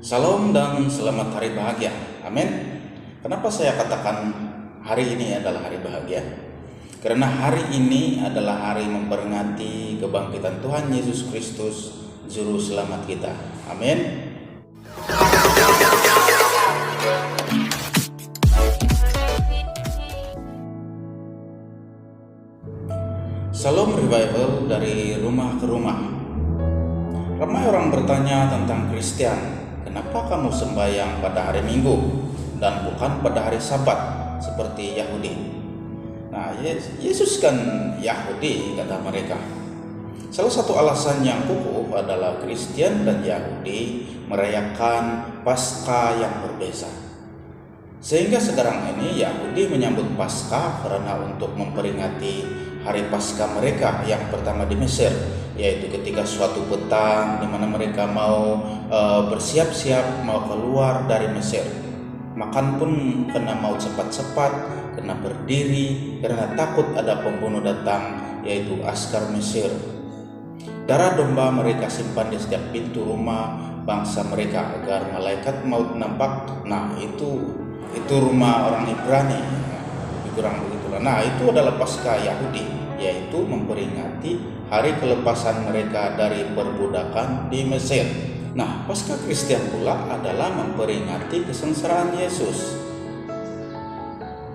Salam dan selamat hari bahagia. Amin. Kenapa saya katakan hari ini adalah hari bahagia? Karena hari ini adalah hari memperingati kebangkitan Tuhan Yesus Kristus, Juru Selamat kita. Amin. Salam Revival dari rumah ke rumah. Ramai orang bertanya tentang Kristen. Kenapa kamu sembahyang pada hari Minggu dan bukan pada hari Sabat seperti Yahudi? Nah, Yesus kan Yahudi, kata mereka. Salah satu alasan yang kukuh adalah Kristen dan Yahudi merayakan Paskah yang berbeda. Sehingga sekarang ini Yahudi menyambut Paskah karena untuk memperingati hari Paskah mereka yang pertama di Mesir, yaitu ketika suatu petang di mana mereka mau bersiap-siap mau keluar dari Mesir. Makan pun kena mau cepat-cepat, kena berdiri karena takut ada pembunuh datang, yaitu askar Mesir. Darah domba mereka simpan di setiap pintu rumah bangsa mereka agar malaikat maut nampak. Nah, itu rumah orang Ibrani, kurang begitulah. Nah, itu adalah Paskah Yahudi, yaitu memperingati hari kelepasan mereka dari perbudakan di Mesir. Nah, Paskah Kristen pula adalah memperingati kesengsaraan Yesus,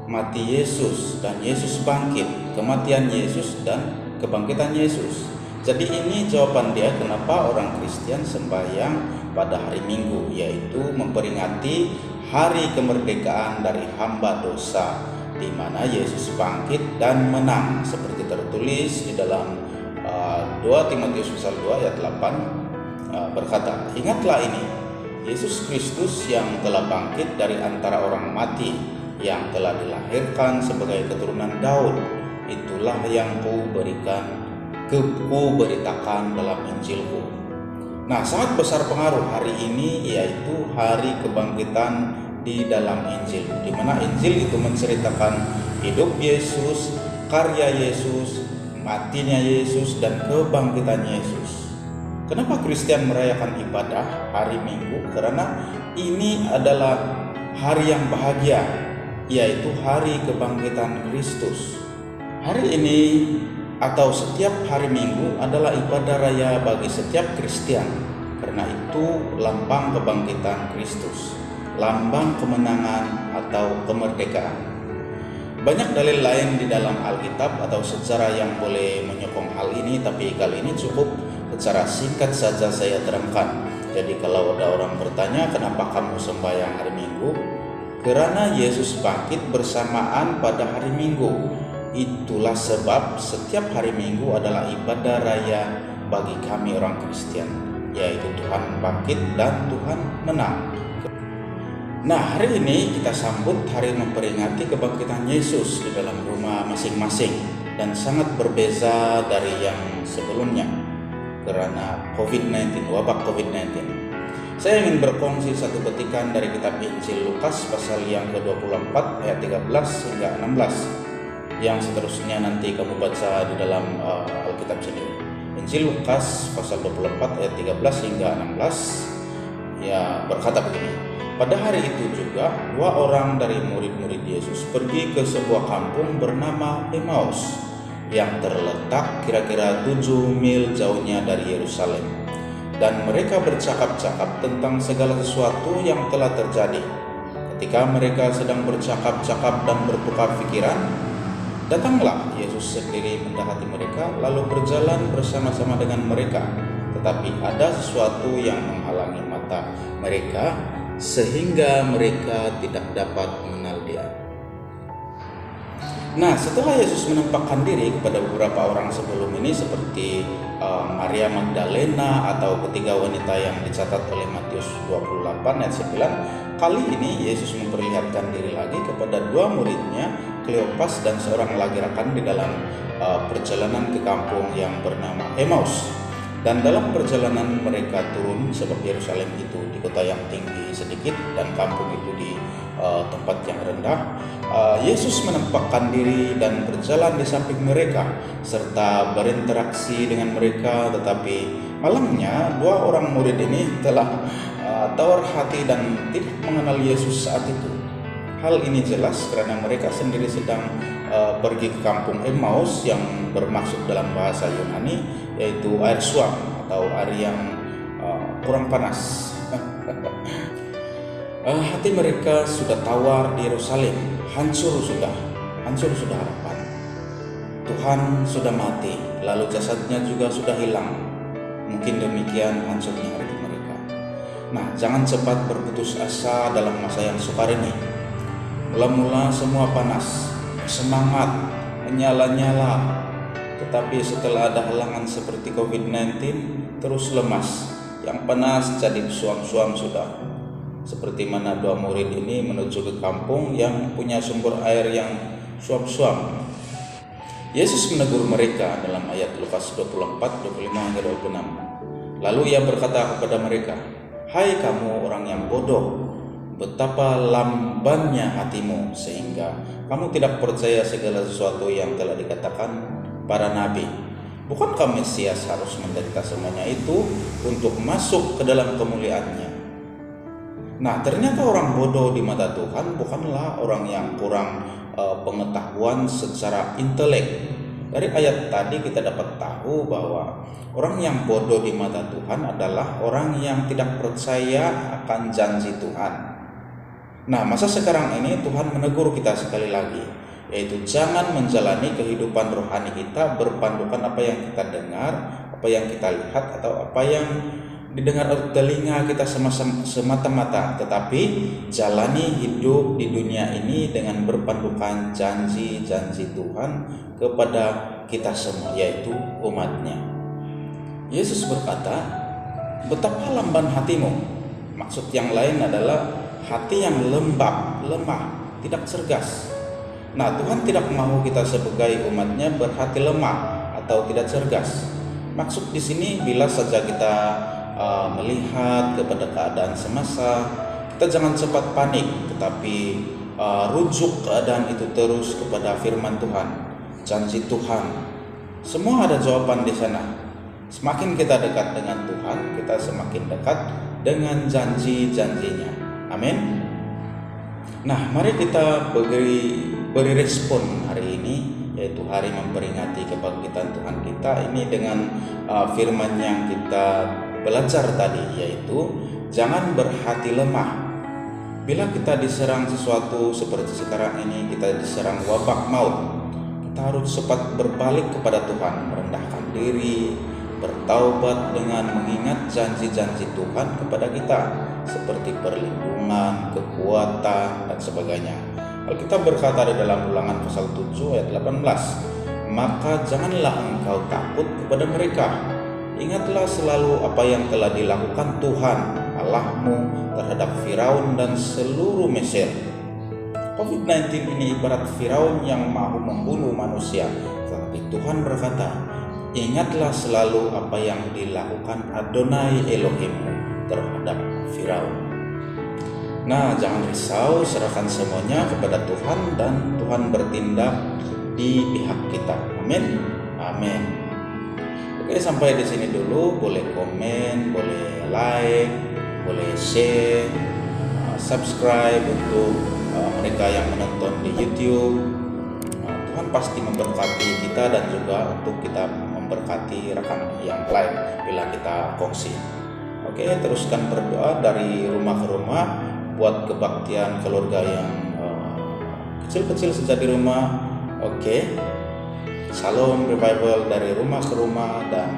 mati Yesus dan Yesus bangkit, kematian Yesus dan kebangkitan Yesus. Jadi ini jawaban dia kenapa orang Kristen sembahyang pada hari Minggu, yaitu memperingati hari kemerdekaan dari hamba dosa, di mana Yesus bangkit dan menang, seperti tertulis di dalam 2 Timotius pasal 2 ayat 8 berkata, "Ingatlah ini, Yesus Kristus yang telah bangkit dari antara orang mati, yang telah dilahirkan sebagai keturunan Daud, itulah yang kuberitakan dalam Injilku." Nah, sangat besar pengaruh hari ini, yaitu hari kebangkitan di dalam Injil, di mana Injil itu menceritakan hidup Yesus, karya Yesus, matinya Yesus, dan kebangkitan Yesus. Kenapa Kristen merayakan ibadah hari Minggu? Karena ini adalah hari yang bahagia, yaitu hari kebangkitan Kristus. Hari ini atau setiap hari Minggu adalah ibadah raya bagi setiap Kristen, karena itu lambang kebangkitan Kristus, lambang kemenangan atau kemerdekaan. Banyak dalil lain di dalam Alkitab atau sejarah yang boleh menyokong hal ini, tapi kali ini cukup secara singkat saja saya terangkan. Jadi kalau ada orang bertanya kenapa kamu sembahyang hari Minggu, karena Yesus bangkit bersamaan pada hari Minggu. Itulah sebab setiap hari Minggu adalah ibadah raya bagi kami orang Kristen, yaitu Tuhan bangkit dan Tuhan menang. Nah, hari ini kita sambut hari memperingati kebangkitan Yesus di dalam rumah masing-masing, dan sangat berbeza dari yang sebelumnya karena COVID-19, wabah COVID-19. Saya ingin berkongsi satu petikan dari kitab Injil Lukas pasal yang ke-24 ayat 13 hingga 16. Yang seterusnya nanti kamu baca di dalam Alkitab sendiri. Injil Lukas pasal 24 ayat 13 hingga 16 ya berkata begini. Pada hari itu juga 2 orang dari murid-murid Yesus pergi ke sebuah kampung bernama Emmaus yang terletak kira-kira 7 mil jauhnya dari Yerusalem. Dan mereka bercakap-cakap tentang segala sesuatu yang telah terjadi. Ketika mereka sedang bercakap-cakap dan bertukar pikiran, datanglah Yesus sendiri mendekati mereka, lalu berjalan bersama-sama dengan mereka. Tetapi ada sesuatu yang menghalangi mata mereka, sehingga mereka tidak dapat mengenal Dia. Nah, setelah Yesus menampakkan diri kepada beberapa orang sebelum ini, seperti Maria Magdalena atau ketiga wanita yang dicatat oleh Matius 28 ayat 9, kali ini Yesus memperlihatkan diri lagi kepada 2 muridnya, Kleopas dan seorang lagi rekan di dalam perjalanan ke kampung yang bernama Emmaus. Dan dalam perjalanan mereka turun, sebab Yerusalem itu di kota yang tinggi sedikit dan kampung itu di tempat yang rendah. Yesus menampakkan diri dan berjalan di samping mereka serta berinteraksi dengan mereka, tetapi Malamnya dua orang murid ini telah tawar hati dan tidak mengenal Yesus saat itu. Hal ini jelas karena mereka sendiri sedang pergi ke kampung Emmaus yang bermaksud dalam bahasa Yunani yaitu air suam atau air yang kurang panas. Hati mereka sudah tawar di Yerusalem, hancur sudah harapan. Tuhan sudah mati, lalu jasadnya juga sudah hilang. Mungkin demikian hancurnya hati mereka. Nah, jangan cepat berputus asa dalam masa yang sukar ini. Mula-mula semua panas, semangat, menyala-nyala. Tetapi setelah ada halangan seperti COVID-19, terus lemas. Yang panas jadi suam-suam sudah. Seperti mana dua murid ini menuju ke kampung yang punya sumber air yang suam-suam. Yesus menegur mereka dalam ayat Lukas 24, 25-26. Lalu ia berkata kepada mereka, "Hai kamu orang yang bodoh, betapa lambannya hatimu sehingga kamu tidak percaya segala sesuatu yang telah dikatakan para nabi. Bukankah Mesias harus menderita semuanya itu untuk masuk ke dalam kemuliaannya?" Nah, ternyata orang bodoh di mata Tuhan bukanlah orang yang kurang pengetahuan secara intelek. Dari ayat tadi kita dapat tahu bahwa orang yang bodoh di mata Tuhan adalah orang yang tidak percaya akan janji Tuhan. Nah, masa sekarang ini Tuhan menegur kita sekali lagi, yaitu jangan menjalani kehidupan rohani kita berpandukan apa yang kita dengar, apa yang kita lihat, atau apa yang didengar oleh telinga kita semata-mata, tetapi jalani hidup di dunia ini dengan berpandukan janji-janji Tuhan kepada kita semua, yaitu umatnya. Yesus berkata, "Betapa lamban hatimu." Maksud yang lain adalah hati yang lembab, lemah, tidak cergas. Nah, Tuhan tidak mau kita sebagai umatnya berhati lemah atau tidak cergas. Maksud di sini bila saja kita melihat kepada keadaan semasa, kita jangan cepat panik, tetapi rujuk keadaan itu terus kepada firman Tuhan, janji Tuhan. Semua ada jawaban di sana. Semakin kita dekat dengan Tuhan, kita semakin dekat dengan janji-janjinya. Amin. Nah, mari kita beri respon hari ini, yaitu hari memperingati kebangkitan Tuhan kita ini dengan firman yang kita belajar tadi, yaitu jangan berhati lemah. Bila kita diserang sesuatu seperti sekarang ini, kita diserang wabak maut, kita harus cepat berbalik kepada Tuhan, merendahkan diri, bertaubat dengan mengingat janji-janji Tuhan kepada kita, seperti perlindungan, kekuatan, dan sebagainya. Alkitab berkata di dalam Ulangan pasal 7 ayat 18, "Maka janganlah engkau takut kepada mereka. Ingatlah selalu apa yang telah dilakukan Tuhan Allahmu terhadap Firaun dan seluruh Mesir." COVID-19 ini ibarat Firaun yang mau membunuh manusia, tetapi Tuhan berkata, "Ingatlah selalu apa yang dilakukan Adonai Elohimmu terhadap Firaun." Nah, jangan risau, serahkan semuanya kepada Tuhan dan Tuhan bertindak di pihak kita. Amin. Amin. Oke, sampai di sini dulu. Boleh komen, boleh like, boleh share, subscribe untuk mereka yang menonton di YouTube. Tuhan pasti memberkati kita dan juga untuk kita memberkati rekan yang lain bila kita kongsi. Oke, teruskan berdoa dari rumah ke rumah buat kebaktian keluarga yang kecil-kecil saja di rumah. Oke. Shalom revival dari rumah ke rumah dan